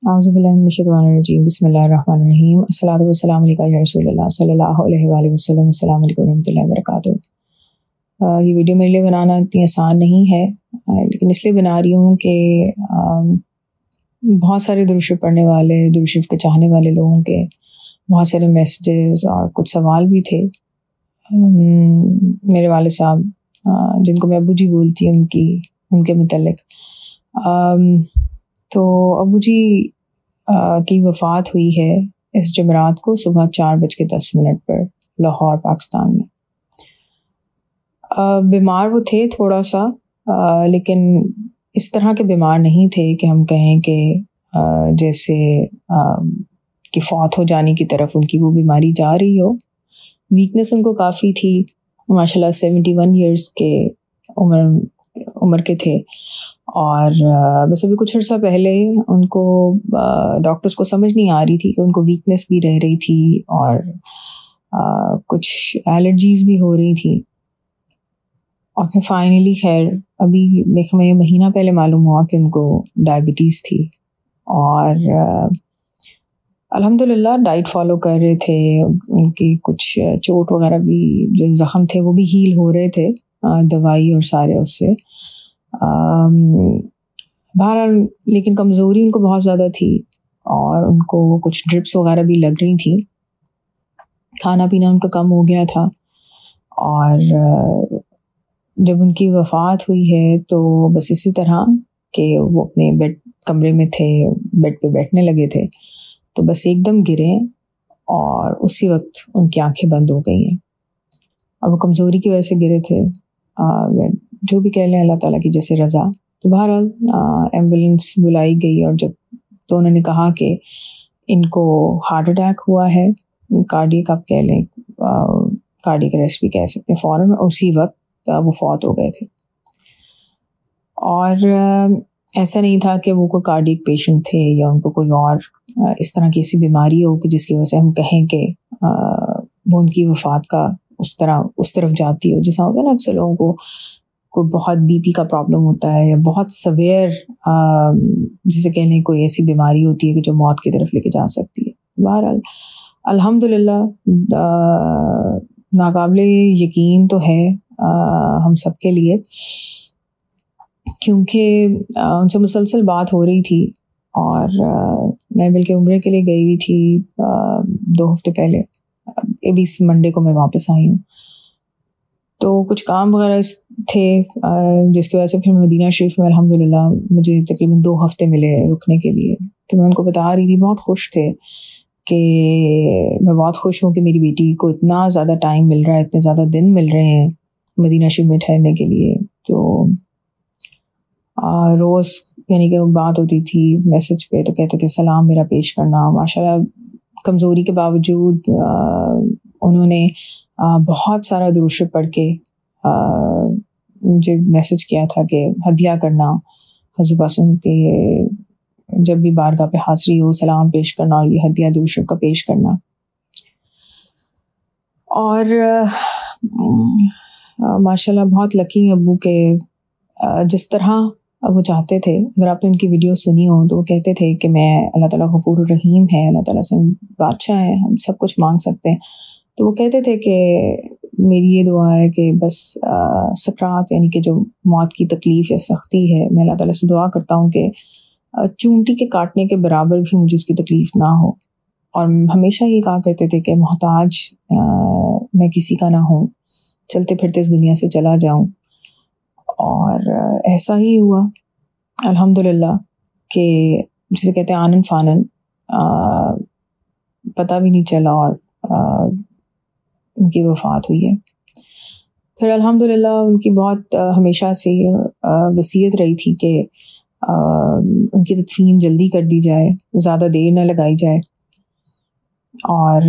اعوذ باللہ من الشیطان الرجیم بسم اللہ الرحمن الرحیم الصلاۃ والسلام علیکہ یا رسول اللہ صلی اللہ علیہ وآلہ وسلم السلام علیکم ورحمۃ اللہ وبرکاتہ۔ یہ ویڈیو میرے لیے بنانا اتنی آسان نہیں ہے، لیکن اس لیے بنا رہی ہوں کہ بہت سارے درود شریف پڑھنے والے، درود شریف کے چاہنے والے لوگوں کے بہت سارے میسیجز اور کچھ سوال بھی تھے۔ میرے والد صاحب جن کو میں ابو جی بولتی ہوں ان کے متعلق، تو ابو جی کی وفات ہوئی ہے اس جمعرات کو صبح 4:10 پر لاہور پاکستان میں۔ بیمار وہ تھے تھوڑا سا، لیکن اس طرح کے بیمار نہیں تھے کہ ہم کہیں کہ جیسے کہ فوت ہو جانے کی طرف ان کی وہ بیماری جا رہی ہو۔ ویکنس ان کو کافی تھی، ماشاءاللہ 71 ایئرس کے عمر کے تھے، اور بس ابھی کچھ عرصہ پہلے ان کو ڈاکٹرز کو سمجھ نہیں آ رہی تھی کہ ان کو ویکنس بھی رہ رہی تھی اور کچھ الرجیز بھی ہو رہی تھی، اور پھر فائنلی خیر ابھی میں مہینہ پہلے معلوم ہوا کہ ان کو ڈائبٹیز تھی، اور الحمدللہ ڈائٹ فالو کر رہے تھے۔ ان کی کچھ چوٹ وغیرہ بھی جو زخم تھے وہ بھی ہیل ہو رہے تھے دوائی اور سارے اس سے، بہرحال لیکن کمزوری ان کو بہت زیادہ تھی، اور ان کو کچھ ڈرپس وغیرہ بھی لگ رہی تھیں، کھانا پینا ان کا کم ہو گیا تھا، اور جب ان کی وفات ہوئی ہے تو بس اسی طرح کہ وہ اپنے کمرے میں تھے، بیڈ پہ بیٹھنے لگے تھے تو بس ایک دم گرے، اور اسی وقت ان کی آنکھیں بند ہو گئی ہیں، اور وہ کمزوری کی وجہ سے گرے تھے، جو بھی کہہ لیں اللہ تعالیٰ کی جیسے رضا۔ تو بہرحال ایمبولینس بلائی گئی، اور جب تو انہوں نے کہا کہ ان کو ہارٹ اٹیک ہوا ہے، کارڈیک آپ کہہ لیں، کارڈیک اریسٹ بھی کہہ سکتے ہیں، فوراً اسی وقت وہ فوت ہو گئے تھے۔ اور ایسا نہیں تھا کہ وہ کوئی کارڈیک پیشنٹ تھے یا ان کو کوئی اور اس طرح کی ایسی بیماری ہو کہ جس کی وجہ سے ہم کہیں کہ وہ ان کی وفات کا اس طرف جاتی ہو، جیسا ہوتا ہے نا اکثر لوگوں کو کوئی بہت بی پی کا پرابلم ہوتا ہے یا بہت سویئر جسے کہہ لیں کوئی ایسی بیماری ہوتی ہے کہ جو موت کی طرف لے کے جا سکتی ہے۔ بہرحال الحمدللہ ناقابل یقین تو ہے ہم سب کے لیے، کیونکہ ان سے مسلسل بات ہو رہی تھی، اور میں بلکہ عمرے کے لیے گئی ہوئی تھی 2 ہفتے پہلے، ابھی اس منڈے کو میں واپس آئی ہوں، تو کچھ کام وغیرہ تھے جس کی وجہ سے پھر مدینہ شریف میں الحمدللہ مجھے تقریباً 2 ہفتے ملے رکنے کے لیے۔ تو میں ان کو بتا رہی تھی، بہت خوش تھے کہ میں بہت خوش ہوں کہ میری بیٹی کو اتنا زیادہ ٹائم مل رہا ہے، اتنے زیادہ دن مل رہے ہیں مدینہ شریف میں ٹھہرنے کے لیے۔ تو روز یعنی کہ بات ہوتی تھی میسج پہ تو کہتے کہ سلام میرا پیش کرنا۔ ماشاءاللہ کمزوری کے باوجود انہوں نے بہت سارا درود شریف پڑھ کے مجھے میسج کیا تھا کہ ہدیہ کرنا، حضور پاسم کے جب بھی بارگاہ پہ حاضری ہو سلام پیش کرنا، اور یہ ہدیہ درود شریف کا پیش کرنا۔ اور ماشاءاللہ بہت لکی ہیں ابو کے، جس طرح وہ چاہتے تھے، اگر آپ نے ان کی ویڈیو سنی ہو تو وہ کہتے تھے کہ میں اللہ تعالیٰ غفور الرحیم ہے، اللہ تعالیٰ سے بادشاہ ہیں، ہم سب کچھ مانگ سکتے ہیں، تو وہ کہتے تھے کہ میری یہ دعا ہے کہ بس سکرات یعنی کہ جو موت کی تکلیف یا سختی ہے، میں اللہ تعالیٰ سے دعا کرتا ہوں کہ چونٹی کے کاٹنے کے برابر بھی مجھے اس کی تکلیف نہ ہو، اور ہمیشہ یہ کہا کرتے تھے کہ محتاج میں کسی کا نہ ہوں، چلتے پھرتے اس دنیا سے چلا جاؤں، اور ایسا ہی ہوا الحمدللہ کہ جسے کہتے ہیں آنن فانن، پتہ بھی نہیں چلا، اور ان کی وفات ہوئی ہے۔ پھر الحمدللہ ان کی بہت ہمیشہ سے وصیت رہی تھی کہ ان کی تدفین جلدی کر دی جائے، زیادہ دیر نہ لگائی جائے، اور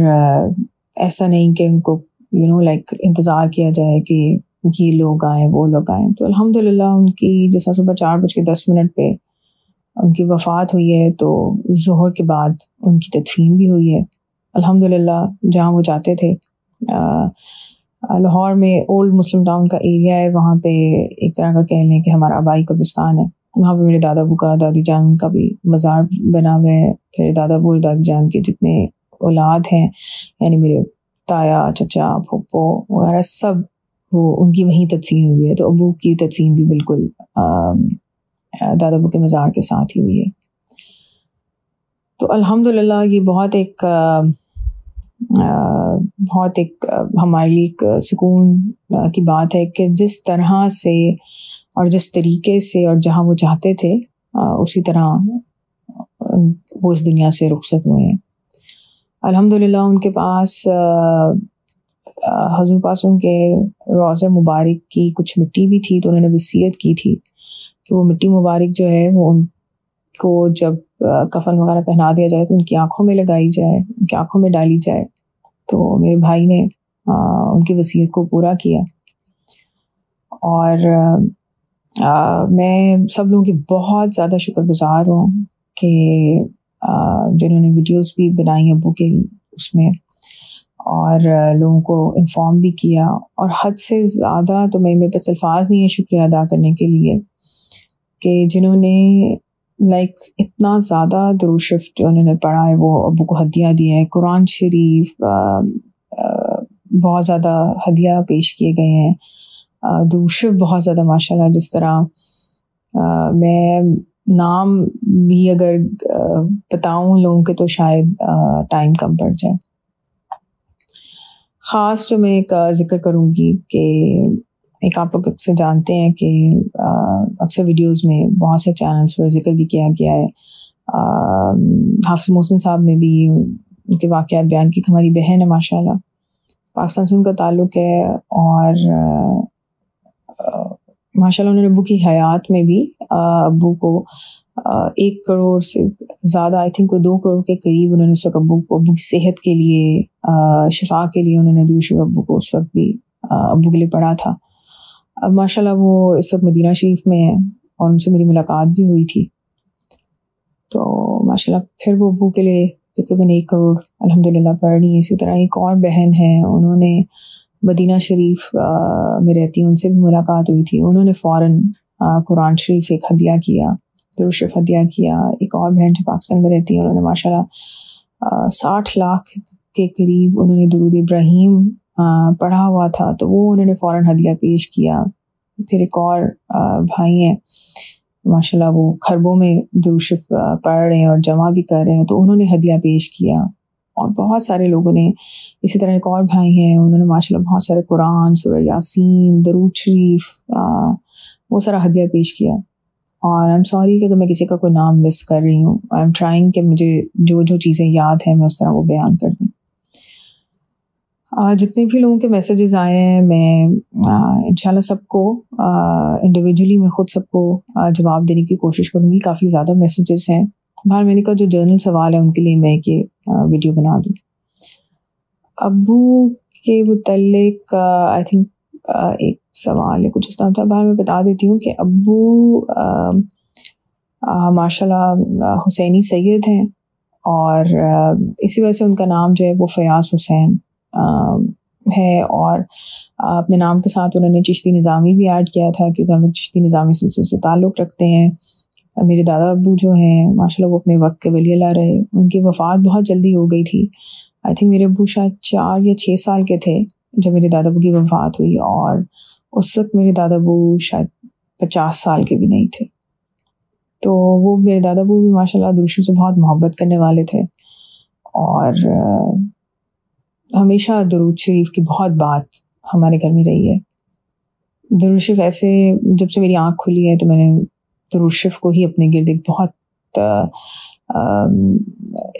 ایسا نہیں کہ ان کو انتظار کیا جائے کہ یہ لوگ آئیں وہ لوگ آئیں۔ تو الحمدللہ ان کی جیسا صبح 4:10 پہ ان کی وفات ہوئی ہے، تو ظہر کے بعد ان کی تدفین بھی ہوئی ہے الحمدللہ جہاں وہ جاتے تھے۔ لاہور میں اولڈ مسلم ٹاؤن کا ایریا ہے، وہاں پہ ایک طرح کا کہہ لیں کہ ہمارا آبائی قبرستان ہے، وہاں پہ میرے دادا ابو کا، دادی جان کا بھی مزار بنا ہوا ہے. پھر دادا ابو اور دادی جان کے جتنے اولاد ہیں، یعنی میرے تایا، چچا، پھپھو وغیرہ سب، وہ ان کی وہیں تدفین ہوئی ہے. تو ابو کی تدفین بھی بالکل دادا ابو کے مزار کے ساتھ ہی ہوئی ہے. تو الحمدللہ یہ بہت ایک ہمارے لیے ایک سکون کی بات ہے کہ جس طرح سے اور جس طریقے سے اور جہاں وہ چاہتے تھے اسی طرح وہ اس دنیا سے رخصت ہوئے ہیں. الحمدللہ ان کے پاس حضور پاس ان کے روضہ مبارک کی کچھ مٹی بھی تھی، تو انہوں نے وصیت کی تھی کہ وہ مٹی مبارک جو ہے وہ ان کو جب کفن وغیرہ پہنا دیا جائے تو ان کی آنکھوں میں لگائی جائے، ان کی آنکھوں میں ڈالی جائے. تو میرے بھائی نے ان کی وصیت کو پورا کیا. اور میں سب لوگوں کی بہت زیادہ شکر گزار ہوں کہ جنہوں نے ویڈیوز بھی بنائی ابو کے اس میں، اور لوگوں کو انفارم بھی کیا. اور حد سے زیادہ تو میرے پاس الفاظ نہیں ہے شکریہ ادا کرنے کے لیے کہ جنہوں نے اتنا زیادہ درود شریف جو انہوں نے پڑھا ہے وہ ابو کو ہدیہ دیا ہے. قرآن شریف بہت زیادہ ہدیہ پیش کیے گئے ہیں. درود شریف بہت زیادہ ماشاءاللہ، جس طرح میں نام بھی اگر بتاؤں لوگوں کے تو شاید ٹائم کم پڑ جائے. خاص جو میں ایک ذکر کروں گی کہ ایک آپ لوگ اکثر جانتے ہیں کہ اکثر ویڈیوز میں بہت سے چینلز پر ذکر بھی کیا گیا ہے. حافظ محسن صاحب نے بھی ان کے واقعات بیان کی. ہماری بہن ہے ماشاءاللہ، پاکستان سے ان کا تعلق ہے، اور ماشاءاللہ انہوں نے ابو کی حیات میں بھی ابو کو 1 کروڑ سے زیادہ، آئی تھنک 2 کروڑ کے قریب انہوں نے اس وقت ابو کی صحت کے لیے، شفا کے لیے انہوں نے درود شریف ابو کو اس وقت بھی ابو کے لیے پڑھا تھا. اب ماشاءاللہ وہ اس وقت مدینہ شریف میں ہیں اور ان سے میری ملاقات بھی ہوئی تھی. تو ماشاءاللہ پھر وہ ابو کے لیے تقریباً 1 کروڑ الحمدللہ پڑھ رہی ہیں. اسی طرح ایک اور بہن ہے، انہوں نے مدینہ شریف میں رہتی ہیں، ان سے بھی ملاقات ہوئی تھی. انہوں نے فوراً قرآن شریف ایک ہدیہ کیا، درود شریف ہدیہ کیا. ایک اور بہن جو پاکستان میں رہتی ہیں، انہوں نے ماشاءاللہ 60 لاکھ کے قریب انہوں نے درود ابراہیم پڑھا ہوا تھا، تو وہ انہوں نے فوراً ہدیہ پیش کیا. پھر ایک اور بھائی ہیں ماشاءاللہ، وہ خربوں میں درود شریف پڑھ رہے ہیں اور جمع بھی کر رہے ہیں، تو انہوں نے ہدیہ پیش کیا. اور بہت سارے لوگوں نے، اسی طرح ایک اور بھائی ہیں، انہوں نے ماشاءاللہ بہت سارے قرآن، سورہ یاسین، درود شریف، وہ سارا ہدیہ پیش کیا. اور آئی ایم سوری کہ میں کسی کا کوئی نام مس کر رہی ہوں. آئی ایم ٹرائنگ کہ مجھے جو چیزیں یاد ہیں میں اس طرح وہ بیان کر دوں. جتنے بھی لوگوں کے میسیجز آئے ہیں میں انشاءاللہ سب کو انڈیویجولی میں خود سب کو جواب دینے کی کوشش کروں گی. کافی زیادہ میسیجز ہیں. باہر میں نے کہا جو جرنل سوال ہے ان کے لیے میں یہ ویڈیو بنا دوں. ابو کے متعلق آئی تھنک ایک سوال ہے کچھ اس طرح تھا. باہر میں بتا دیتی ہوں کہ ابو ماشاءاللہ حسینی سید ہیں، اور اسی وجہ سے ان کا نام جو ہے وہ فیاض حسین ہے. اور اپنے نام کے ساتھ انہوں نے چشتی نظامی بھی ایڈ کیا تھا، کیونکہ ہم چشتی نظامی سلسلے سے تعلق رکھتے ہیں. میرے دادا ابو جو ہیں ماشاءاللہ وہ اپنے وقت کے ولی اللہ رہے. ان کی وفات بہت جلدی ہو گئی تھی. آئی تھنک میرے ابو شاید 4 یا 6 سال کے تھے جب میرے دادا ابو کی وفات ہوئی، اور اس وقت میرے دادا ابو شاید 50 سال کے بھی نہیں تھے. تو وہ میرے دادا ابو بھی ماشاءاللہ درود شریف سے بہت محبت کرنے والے تھے، اور ہمیشہ درود شریف کی بہت بات ہمارے گھر میں رہی ہے. درود شریف ایسے جب سے میری آنکھ کھلی ہے تو میں نے درود شریف کو ہی اپنے گرد ایک بہت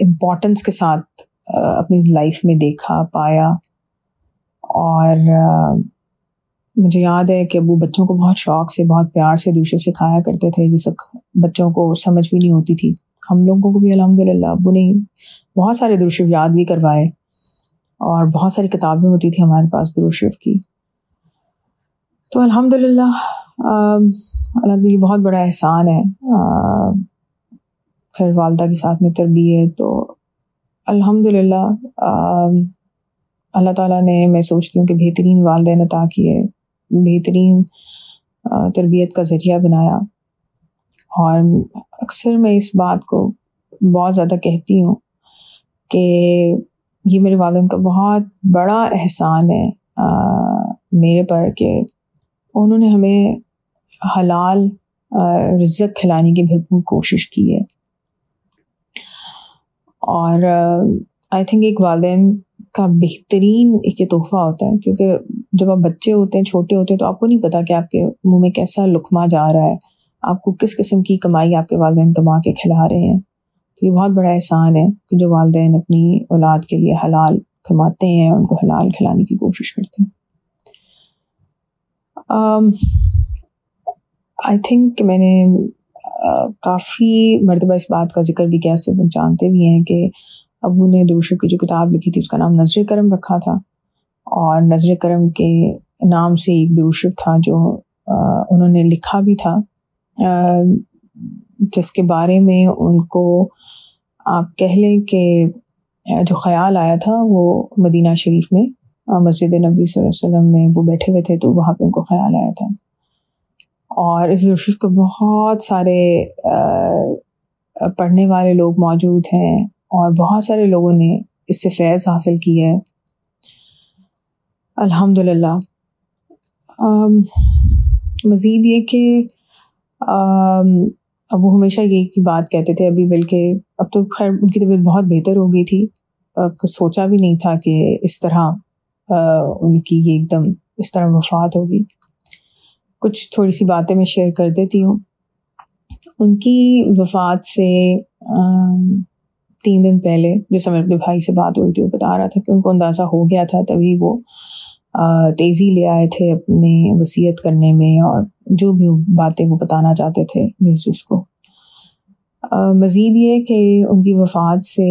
امپورٹنس کے ساتھ اپنی لائف میں دیکھا، پایا. اور مجھے یاد ہے کہ ابو بچوں کو بہت شوق سے، بہت پیار سے درود شریف سکھایا کرتے تھے، جس وقت بچوں کو سمجھ بھی نہیں ہوتی تھی. ہم لوگوں کو بھی الحمدللہ ابو نے بہت سارے درود شریف یاد بھی کروائے، اور بہت ساری کتابیں ہوتی تھی ہمارے پاس درود شریف کی. تو الحمدللہ یہ بہت بڑا احسان ہے. پھر والدہ کے ساتھ میں تربیت، تو الحمدللہ اللہ تعالیٰ نے، میں سوچتی ہوں کہ بہترین والدین عطا کیے، بہترین تربیت کا ذریعہ بنایا. اور اکثر میں اس بات کو بہت زیادہ کہتی ہوں کہ یہ میرے والدین کا بہت بڑا احسان ہے میرے پر کہ انہوں نے ہمیں حلال رزق کھلانے کی بھرپور کوشش کی ہے. اور آئی تھنک ایک والدین کا بہترین ایک یہ تحفہ ہوتا ہے، کیونکہ جب آپ بچے ہوتے ہیں، چھوٹے ہوتے ہیں، تو آپ کو نہیں پتا کہ آپ کے منہ میں کیسا لقمہ جا رہا ہے، آپ کو کس قسم کی کمائی آپ کے والدین کما کے کھلا رہے ہیں. تو یہ بہت بڑا احسان ہے کہ جو والدین اپنی اولاد کے لیے حلال کماتے ہیں، ان کو حلال کھلانے کی کوشش کرتے ہیں. آئی تھنک کہ میں نے کافی مرتبہ اس بات کا ذکر بھی کیا، سب جانتے بھی ہیں کہ ابو نے درود شریف کی جو کتاب لکھی تھی اس کا نام نظر کرم رکھا تھا، اور نظر کرم کے نام سے ایک درود شریف تھا جو انہوں نے لکھا بھی تھا، جس کے بارے میں ان کو آپ کہہ لیں کہ جو خیال آیا تھا وہ مدینہ شریف میں مسجد نبی صلی اللہ علیہ وسلم میں وہ بیٹھے ہوئے تھے، تو وہاں پہ ان کو خیال آیا تھا. اور اس درود شریف کو بہت سارے پڑھنے والے لوگ موجود ہیں اور بہت سارے لوگوں نے اس سے فیض حاصل کی ہے الحمدللہ. مزید یہ کہ ابو ہمیشہ یہ کی بات کہتے تھے، ابھی بلکہ اب تو خیر ان کی طبیعت بہت بہتر ہو گئی تھی، سوچا بھی نہیں تھا کہ اس طرح ان کی یہ ایک دم اس طرح وفات ہوگی. کچھ تھوڑی سی باتیں میں شیئر کر دیتی ہوں. ان کی وفات سے 3 دن پہلے جس میں اپنے بھائی سے بات ہوئی تھی، وہ بتا رہا تھا کہ ان کو اندازہ ہو گیا تھا، تبھی وہ تیزی لے آئے تھے اپنے وصیت کرنے میں اور جو بھی باتیں وہ بتانا چاہتے تھے جس کو. مزید یہ کہ ان کی وفات سے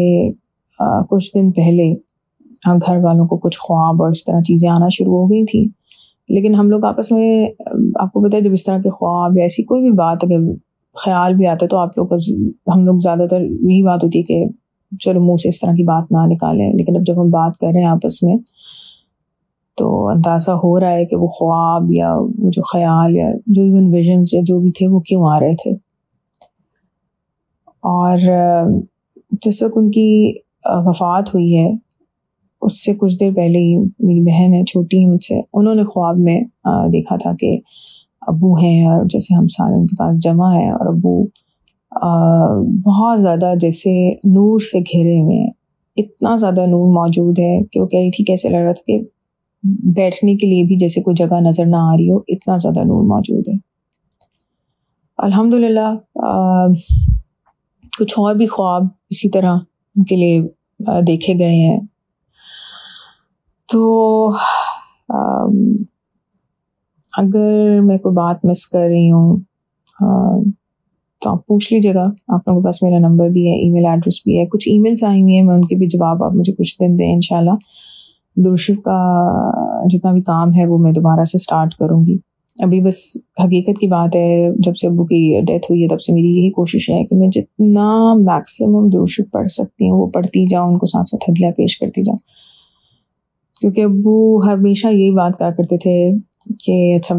کچھ دن پہلے گھر والوں کو کچھ خواب اور اس طرح چیزیں آنا شروع ہو گئی تھیں، لیکن ہم لوگ آپس میں، آپ کو پتہ ہے جب اس طرح کے خواب یا ایسی کوئی بھی بات اگر خیال بھی آتا ہے تو آپ لوگ ہم لوگ زیادہ تر یہی بات ہوتی ہے کہ چلو منہ سے اس طرح کی بات نہ نکالیں، لیکن اب جب ہم بات کر رہے ہیں آپس میں تو اندازہ ہو رہا ہے کہ وہ خواب یا وہ جو خیال یا جو ایون ویژنز یا جو بھی تھے وہ کیوں آ رہے تھے. اور جس وقت ان کی وفات ہوئی ہے اس سے کچھ دیر پہلے ہی میری بہن ہے چھوٹی ہے مجھ سے، انہوں نے خواب میں دیکھا تھا کہ ابو ہیں اور جیسے ہم سارے ان کے پاس جمع ہیں اور ابو بہت زیادہ جیسے نور سے گھرے ہوئے ہیں، اتنا زیادہ نور موجود ہے کہ وہ کہہ رہی تھی کیسے لگ رہا تھا کہ بیٹھنے کے لیے بھی جیسے کوئی جگہ نظر نہ آ رہی ہو، اتنا زیادہ نور موجود ہے. الحمدللہ کچھ اور بھی خواب اسی طرح ان کے لیے دیکھے گئے ہیں. تو اگر میں کوئی بات مس کر رہی ہوں تو آپ پوچھ لیجیے گا، آپ لوگوں کے پاس میرا نمبر بھی ہے، ای میل ایڈریس بھی ہے، کچھ ای میلس آئی ہوئی ہیں، میں ان کے بھی جواب آپ مجھے کچھ دن دیں انشاءاللہ. درود شریف کا جتنا بھی کام ہے وہ میں دوبارہ سے سٹارٹ کروں گی. ابھی بس حقیقت کی بات ہے، جب سے ابو کی ڈیتھ ہوئی ہے تب سے میری یہی کوشش ہے کہ میں جتنا میکسیمم درود شریف پڑھ سکتی ہوں وہ پڑھتی جاؤں، ان کو ساتھ ساتھ ہدیہ پیش کرتی جاؤں. کیونکہ ابو ہمیشہ یہی بات کہا کرتے تھے کہ اچھا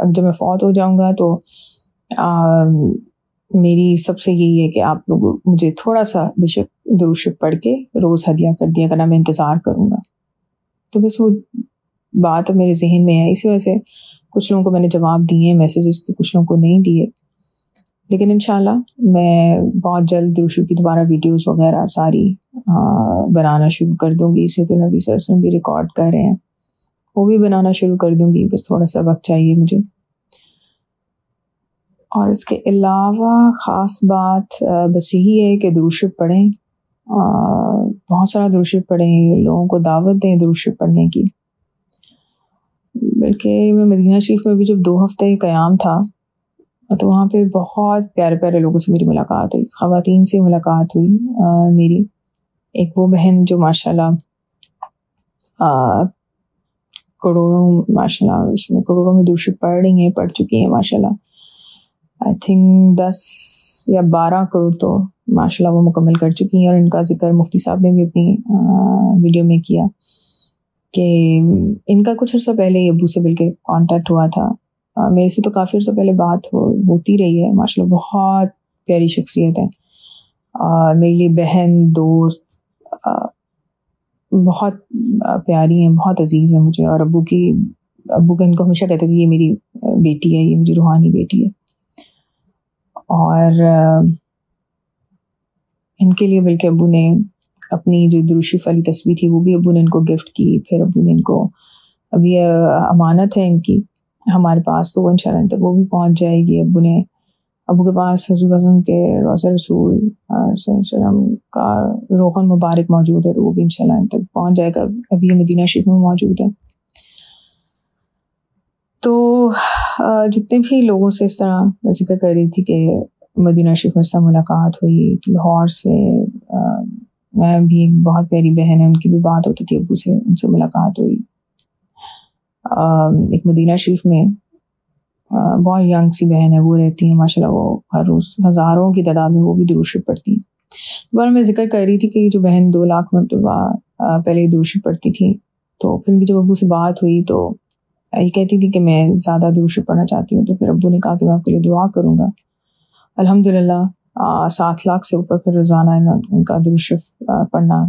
جب میں فوت ہو جاؤں گا تو میری سب سے یہی ہے کہ آپ لوگ مجھے تھوڑا سا بے شک درود شریف پڑھ کے روز ہدیہ کر دیا کرنا، میں انتظار کروں گا. تو بس وہ بات میرے ذہن میں ہے، اسی وجہ سے کچھ لوگوں کو میں نے جواب دیے ہیں میسیجز کے، کچھ لوگوں کو نہیں دیے. لیکن انشاءاللہ میں بہت جلد درود شریف کی دوبارہ ویڈیوز وغیرہ ساری بنانا شروع کر دوں گی. اسے تو نبی صلی اللہ علیہ وسلم بھی ریکارڈ کر رہے ہیں، وہ بھی بنانا شروع کر دوں گی، بس تھوڑا سا وقت چاہیے مجھے. اور اس کے علاوہ خاص بات بس یہی ہے کہ درود شریف پڑھیں، بہت سارا درود شریف پڑھیں، لوگوں کو دعوت دیں درود شریف پڑھنے کی. بلکہ میں مدینہ شریف میں بھی جب 2 ہفتے قیام تھا تو وہاں پہ بہت پیارے پیارے لوگوں سے میری ملاقات ہوئی، خواتین سے ملاقات ہوئی میری. ایک وہ بہن جو ماشاءاللہ کروڑوں، ماشاءاللہ اس میں کروڑوں میں درود شریف پڑھ رہی ہیں، پڑھ چکی ہیں ماشاءاللہ. آئی تھنک 10 یا 12 کروڑ تو ماشاءاللہ وہ مکمل کر چکی ہیں. اور ان کا ذکر مفتی صاحب نے بھی اپنی ویڈیو میں کیا کہ ان کا کچھ عرصہ پہلے ہی ابو سے بلکہ کانٹیکٹ ہوا تھا میرے سے تو کافی عرصہ پہلے بات ہوتی رہی ہے. ماشاءاللہ بہت پیاری شخصیت ہے, میرے لیے بہن دوست بہت پیاری ہیں, بہت عزیز ہیں مجھے. اور ابو کا ان کو ہمیشہ کہتے تھے یہ میری بیٹی ہے, یہ میری روحانی بیٹی ہے. اور ان کے لیے بلکہ ابو نے اپنی جو درود شریف والی تسبیح تھی وہ بھی ابو نے ان کو گفٹ کی. پھر ابو نے ان کو ابھی امانت ہے ان کی ہمارے پاس, تو وہ انشاءاللہ تک وہ بھی پہنچ جائے گی. ابو کے پاس حضور اعظم کے روضہ رسول صلی اللہ علیہ وسلم کا روغن مبارک موجود ہے, تو وہ بھی انشاءاللہ تک پہنچ جائے گا. ابھی مدینہ شریف میں موجود ہے. تو جتنے بھی لوگوں سے اس طرح ذکر کر رہی تھی کہ مدینہ شریف میں سے ملاقات ہوئی, لاہور سے میں بھی ایک بہت پیاری بہن ہے, ان کی بھی بات ہوتی تھی ابو سے, ان سے ملاقات ہوئی. ایک مدینہ شریف میں بہت ینگ سی بہن ہے, وہ رہتی ہیں ماشاءاللہ, وہ ہر روز ہزاروں کی تعداد میں وہ بھی درود شریف پڑھتی ہیں. بار میں ذکر کر رہی تھی کہ یہ جو بہن 2 لاکھ مرتبہ پہلے درود شریف پڑھتی تھی, تو پھر ان کی جب ابو سے بات ہوئی تو یہ کہتی تھی کہ میں زیادہ درود شریف پڑھنا چاہتی ہوں. تو پھر ابو نے کہا کہ میں آپ کے لیے دعا کروں گا. الحمدللہ 7 لاکھ سے اوپر پھر روزانہ ان کا درود شریف پڑھنا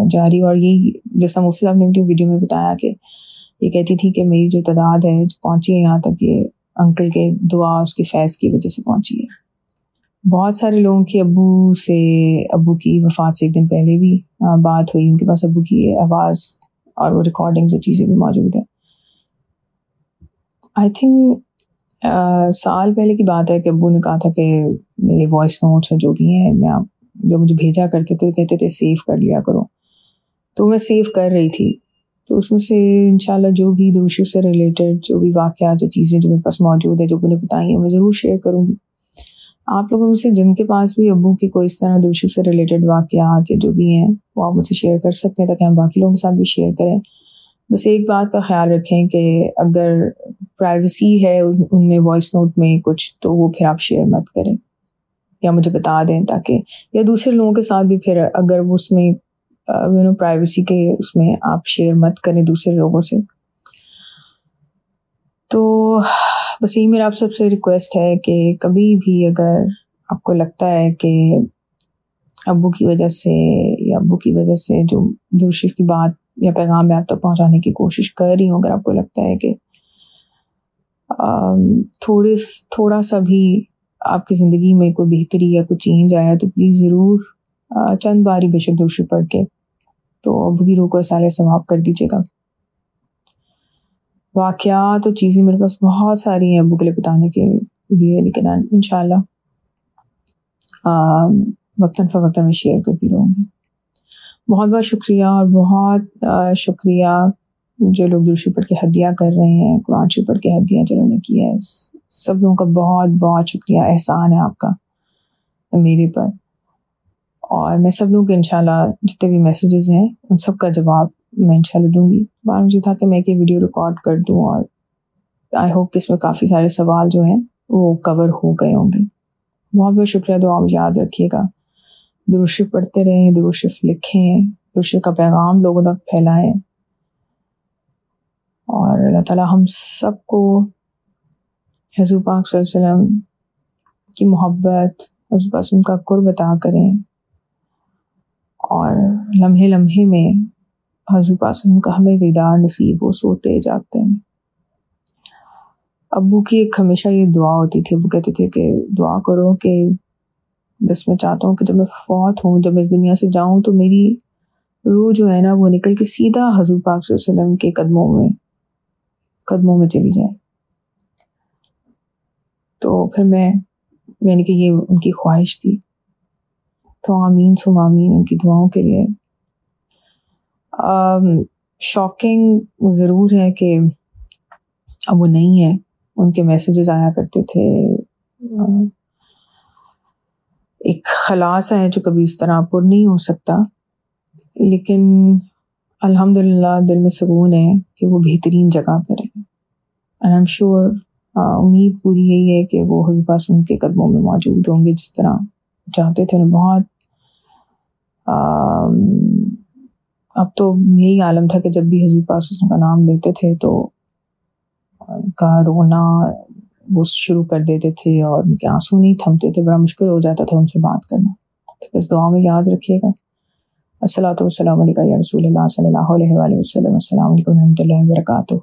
جاری. اور یہی جیسا مفتی صاحب نے اپنی ویڈیو میں بتایا کہ یہ کہتی تھی کہ میری جو تعداد ہے جو پہنچی ہے یہاں تک, یہ انکل کے دعا اس کے فیض کی وجہ سے پہنچی ہے. بہت سارے لوگوں کی ابو کی وفات سے ایک دن پہلے بھی بات ہوئی, ان کے پاس ابو کی آواز اور وہ ریکارڈنگز اور چیزیں بھی موجود ہیں. آئی تھنک سال پہلے کی بات ہے کہ ابو نے کہا تھا کہ میرے وائس نوٹس جو بھی ہیں جو مجھے بھیجا کرتے تھے کہتے تھے سیو کر لیا کرو, تو میں سیو کر رہی تھی. تو اس میں سے انشاءاللہ جو بھی درود شریف سے ریلیٹڈ جو بھی واقعات جو چیزیں جو میرے پاس موجود ہے جو انہیں بتائی ہیں میں ضرور شیئر کروں گی. آپ لوگوں میں سے جن کے پاس بھی ابو کی کوئی اس طرح درود شریف سے ریلیٹڈ واقعات یا جو بھی ہیں وہ آپ مجھ سے شیئر کر سکتے ہیں تاکہ ہم باقی لوگوں کے ساتھ بھی شیئر کریں. بس ایک بات کا خیال رکھیں کہ اگر پرائیویسی ہے ان میں وائس نوٹ میں کچھ, تو وہ پھر آپ شیئر مت کریں یا مجھے بتا دیں, تاکہ یا دوسرے لوگوں کے ساتھ بھی پھر اگر وہ اس میں پرائیویسی کے اس میں آپ شیئر مت کریں دوسرے لوگوں سے. تو بس یہی میرا آپ سب سے ریکویسٹ ہے کہ کبھی بھی اگر آپ کو لگتا ہے کہ ابو کی وجہ سے یا ابو کی وجہ سے جو درود شریف کی بات یا پیغام میں آپ تک پہنچانے کی کوشش کر رہی ہوں, اگر آپ کو لگتا ہے کہ تھوڑا سا بھی آپ کی زندگی میں کوئی بہتری یا کوئی چینج آیا, تو پلیز ضرور چند باری بے شک درود شریف پڑھ کے تو ابو کی روح کو اصالِ ثواب کر دیجیے گا. واقعات اور چیزیں میرے پاس بہت ساری ہیں ابو کے لیے بتانے کے لیے, لیکن انشاءاللہ وقتاً فوقتاً میں شیئر کرتی رہوں گی. بہت بہت شکریہ, اور بہت شکریہ جو لوگ درود شریف پڑھ کے ہدیہ کر رہے ہیں, قرآن شریف پڑھ کے ہدیہ جنہوں نے کیا ہے, سب لوگوں کا بہت بہت شکریہ. احسان ہے آپ کا میرے پر, اور میں سب لوگوں کے انشاءاللہ جتنے بھی میسیجز ہیں ان سب کا جواب میں انشاءاللہ دوں گی. بار مجھے تھا کہ میں کہ ویڈیو ریکارڈ کر دوں, اور آئی ہوپ کہ اس میں کافی سارے سوال جو ہیں وہ کور ہو گئے ہوں گے. بہت بہت شکریہ. دعا میں یاد رکھیے گا, درود شریف پڑھتے رہیں, درود شریف لکھیں, درود شریف کا پیغام لوگوں تک پھیلائیں, اور اللہ تعالیٰ ہم سب کو حضور پاک صلی اللہ علیہ وسلم کی محبت, حضور پاک صلی اللہ علیہ وسلم کا قرب عطا کریں, اور لمحے لمحے میں حضور پاک صلی اللہ علیہ وسلم کا ہمیں دیدار نصیب ہو سوتے جاگتے ہیں. ابو کی ایک ہمیشہ یہ دعا ہوتی تھی, ابو کہتے تھے کہ دعا کرو کہ بس میں چاہتا ہوں کہ جب میں فوت ہوں, جب میں اس دنیا سے جاؤں, تو میری روح جو ہے نا وہ نکل کے سیدھا حضور پاک صلی اللہ علیہ وسلم کے قدموں میں چلی جائے. تو پھر یعنی کہ یہ ان کی خواہش تھی. تو آمین ثم آمین ان کی دعاؤں کے لیے. شاکنگ ضرور ہے کہ اب وہ نہیں ہے, ان کے میسیجز آیا کرتے تھے, ایک خلاصہ ہے جو کبھی اس طرح پر نہیں ہو سکتا, لیکن الحمدللہ دل میں سکون ہے کہ وہ بہترین جگہ پر ہے. and I'm sure امید پوری یہی ہے کہ وہ حضور پاک ان کے قدموں میں موجود ہوں گے جس طرح چاہتے تھے. انہیں بہت اب تو یہی عالم تھا کہ جب بھی حضور پاک کا نام لیتے تھے تو کا رونا وہ شروع کر دیتے تھے اور ان کے آنسو نہیں تھمتے تھے، بڑا مشکل ہو جاتا تھا ان سے بات کرنا. تو بس دعا میں یاد رکھیے گا. الصلاۃ والسلام علیکم یا رسول اللہ صلی اللہ علیہ وآلہ وسلم. السلام علیکم و رحمۃ اللہ وبرکاتہ.